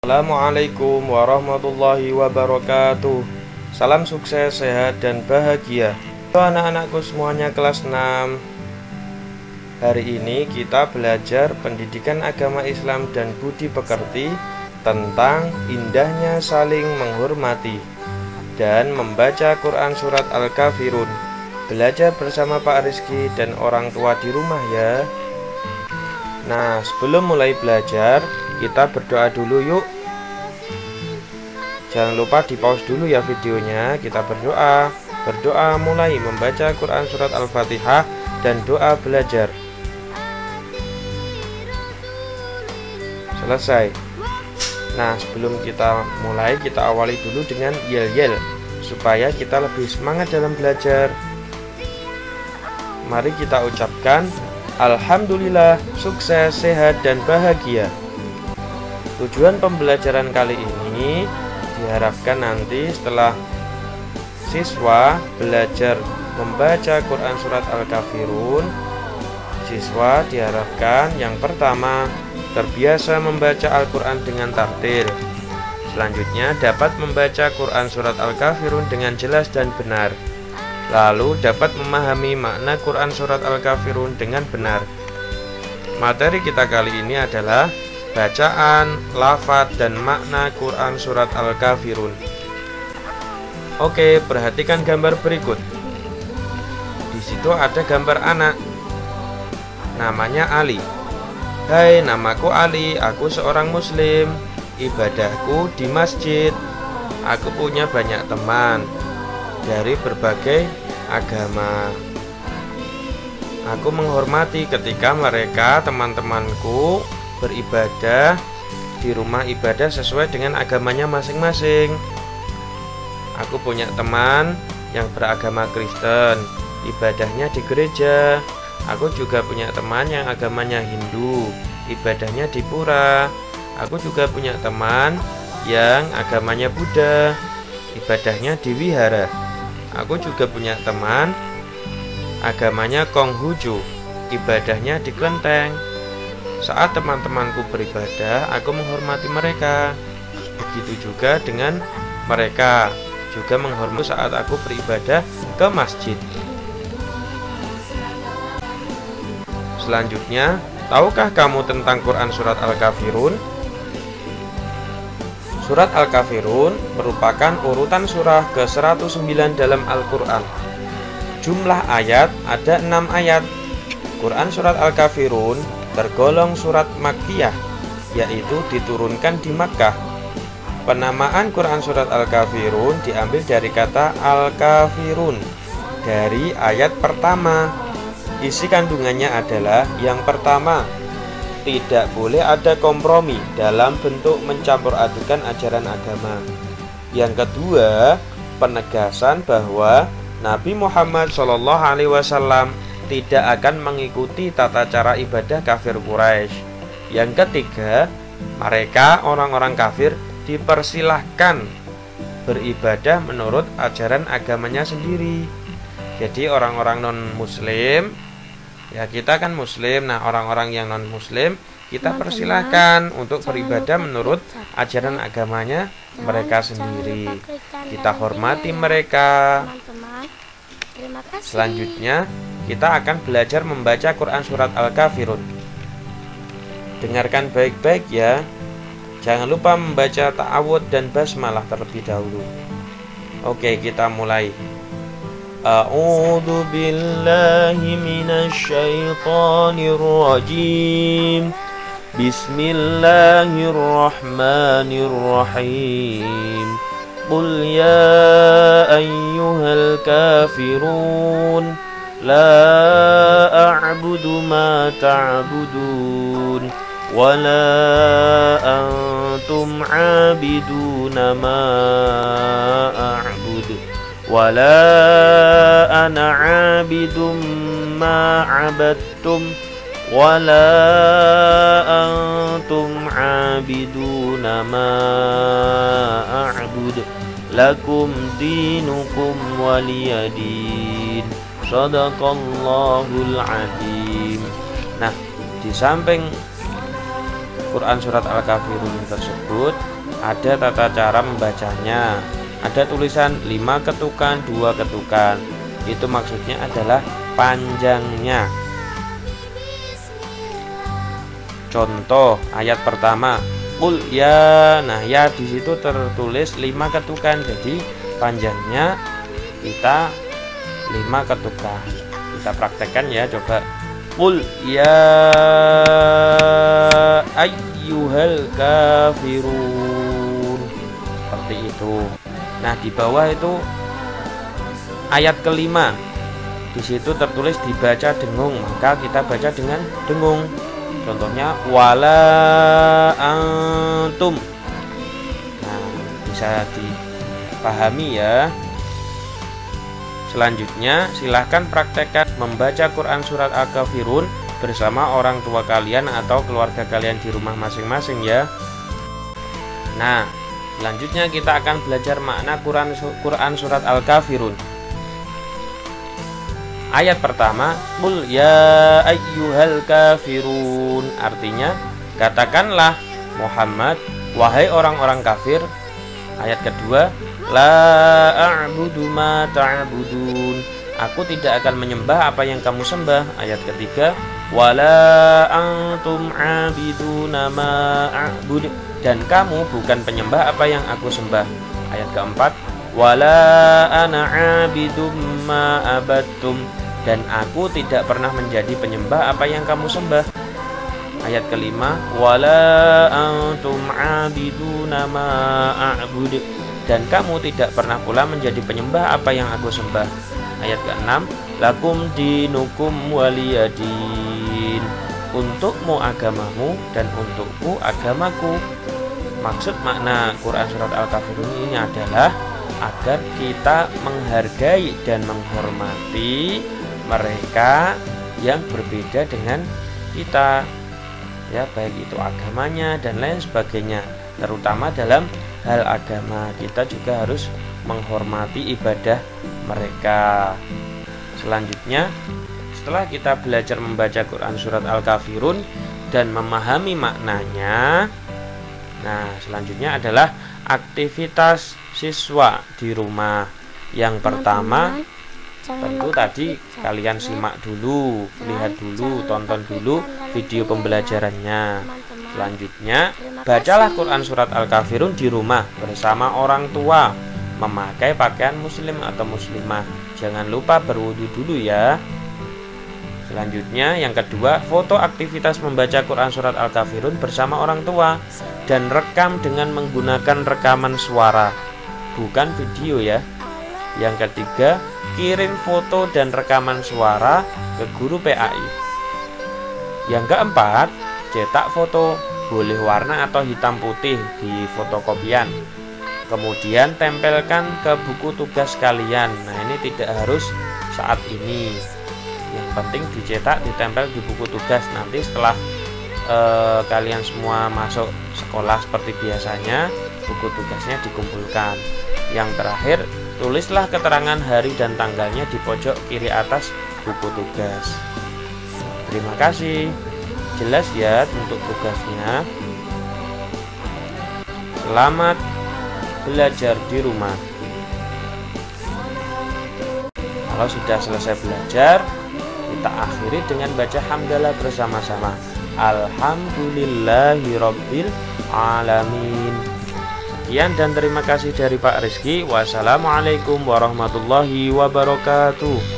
Assalamualaikum warahmatullahi wabarakatuh. Salam sukses, sehat, dan bahagia. Halo anak-anakku semuanya kelas 6. Hari ini kita belajar pendidikan agama Islam dan budi pekerti tentang indahnya saling menghormati dan membaca Quran surat Al-Kafirun. Belajar bersama Pak Rizky dan orang tua di rumah ya. Nah, sebelum mulai belajar, kita berdoa dulu yuk. Jangan lupa di pause dulu ya videonya. Kita berdoa mulai membaca Quran surat Al-Fatihah dan doa belajar. Selesai. Nah, sebelum kita mulai, kita awali dulu dengan yel-yel supaya kita lebih semangat dalam belajar. Mari kita ucapkan Alhamdulillah, sukses, sehat, dan bahagia. Tujuan pembelajaran kali ini diharapkan nanti setelah siswa belajar membaca Quran surat Al-Kafirun, siswa diharapkan yang pertama terbiasa membaca Al-Quran dengan tartil. Selanjutnya dapat membaca Quran surat Al-Kafirun dengan jelas dan benar. Lalu dapat memahami makna Quran surat Al-Kafirun dengan benar. Materi kita kali ini adalah bacaan, lafadz, dan makna Quran surat Al-Kafirun. Oke, perhatikan gambar berikut. Di situ ada gambar anak. Namanya Ali. Hai, namaku Ali, aku seorang muslim. Ibadahku di masjid. Aku punya banyak teman dari berbagai agama. Aku menghormati ketika mereka, teman-temanku, beribadah di rumah ibadah sesuai dengan agamanya masing-masing. Aku punya teman yang beragama Kristen, ibadahnya di gereja. Aku juga punya teman yang agamanya Hindu, ibadahnya di pura. Aku juga punya teman yang agamanya Buddha, ibadahnya di wihara. Aku juga punya teman agamanya Konghucu, ibadahnya di kelenteng. Saat teman-temanku beribadah, aku menghormati mereka. Begitu juga dengan mereka juga menghormati saat aku beribadah ke masjid. Selanjutnya, tahukah kamu tentang Quran surat Al-Kafirun? Surat Al-Kafirun merupakan urutan surah ke-109 dalam Al-Quran. Jumlah ayat ada 6 ayat. Quran surat Al-Kafirun tergolong surat Makkiyah, yaitu diturunkan di Makkah. Penamaan Quran surat Al-Kafirun diambil dari kata Al-Kafirun dari ayat pertama. Isi kandungannya adalah yang pertama, tidak boleh ada kompromi dalam bentuk mencampur adukan ajaran agama. Yang kedua, penegasan bahwa Nabi Muhammad SAW tidak akan mengikuti tata cara ibadah kafir Quraisy. Yang ketiga, mereka orang-orang kafir dipersilahkan beribadah menurut ajaran agamanya sendiri. Jadi orang-orang non-muslim, ya kita kan muslim, nah orang-orang yang non-muslim kita persilahkan untuk beribadah menurut ajaran agamanya mereka sendiri. Kita hormati mereka. Selanjutnya kita akan belajar membaca Quran surat Al-Kafirun. Dengarkan baik-baik ya. Jangan lupa membaca ta'awudz dan basmalah terlebih dahulu. Oke, kita mulai. A'udzu billahi minasy syaithanir rajim. Bismillahirrahmanirrahim. Qul ya ayyuhal kafirun la a'budu ma ta'budun wa la antum 'abiduna ma a'budu wa la ana 'abidum ma 'abadtum wa la antum 'abiduna ma a'budu lakum dinukum waliyadin. Shadaqallahul azim. Nah, di samping Quran surat Al-Kafirun tersebut ada tata cara membacanya. Ada tulisan 5 ketukan, 2 ketukan. Itu maksudnya adalah panjangnya. Contoh ayat pertama, Qul ya. Nah, ya di situ tertulis 5 ketukan. Jadi panjangnya kita 5 ketukan. Kita praktekkan ya, coba. Qul ya ayyuhal kafirun. Seperti itu. Nah, di bawah itu ayat kelima. Di situ tertulis dibaca dengung, maka kita baca dengan dengung. Contohnya wala antum. Nah, bisa dipahami ya. Selanjutnya, silahkan praktekkan membaca Quran surat Al-Kafirun bersama orang tua kalian atau keluarga kalian di rumah masing-masing ya. Nah, selanjutnya kita akan belajar makna Quran surat Al-Kafirun. Ayat pertama, Qul ya ayyuhal kafirun. Artinya, katakanlah Muhammad, wahai orang-orang kafir. Ayat kedua, la a'budu ma ta'budun. Aku tidak akan menyembah apa yang kamu sembah. Ayat ketiga, wala antum 'abiduna ma a'bud. Dan kamu bukan penyembah apa yang aku sembah. Ayat keempat, wala ana 'abidum ma abattum. Dan aku tidak pernah menjadi penyembah apa yang kamu sembah. Ayat kelima, wala antum 'abiduna ma a'bud. Dan kamu tidak pernah pula menjadi penyembah apa yang aku sembah. Ayat keenam, lakum dinukum waliyadin. Untukmu agamamu dan untukku agamaku. Maksud makna Quran surat Al-Kafirun ini adalah agar kita menghargai dan menghormati mereka yang berbeda dengan kita, ya, baik itu agamanya dan lain sebagainya. Terutama dalam hal agama, kita juga harus menghormati ibadah mereka. Selanjutnya, setelah kita belajar membaca Quran surat Al-Kafirun dan memahami maknanya, nah selanjutnya adalah aktivitas siswa di rumah. Yang pertama, tentu tadi kalian simak dulu, lihat dulu, tonton dulu video pembelajarannya. Selanjutnya, bacalah Quran surat Al-Kafirun di rumah bersama orang tua, memakai pakaian muslim atau muslimah. Jangan lupa berwudu dulu ya. Selanjutnya, yang kedua, foto aktivitas membaca Quran surat Al-Kafirun bersama orang tua dan rekam dengan menggunakan rekaman suara, bukan video ya. Yang ketiga, kirim foto dan rekaman suara ke guru PAI. Yang keempat, cetak foto, boleh warna atau hitam putih di fotokopian. Kemudian tempelkan ke buku tugas kalian. Nah, ini tidak harus saat ini. Yang penting dicetak, ditempel di buku tugas. Nanti setelah kalian semua masuk sekolah seperti biasanya, buku tugasnya dikumpulkan. Yang terakhir, tulislah keterangan hari dan tanggalnya di pojok kiri atas buku tugas. Terima kasih. Jelas ya untuk tugasnya. Selamat belajar di rumah. Kalau sudah selesai belajar, kita akhiri dengan baca hamdalah bersama-sama. Alhamdulillahirabbil alamin. Sekian dan terima kasih dari Pak Rizky. Wassalamualaikum warahmatullahi wabarakatuh.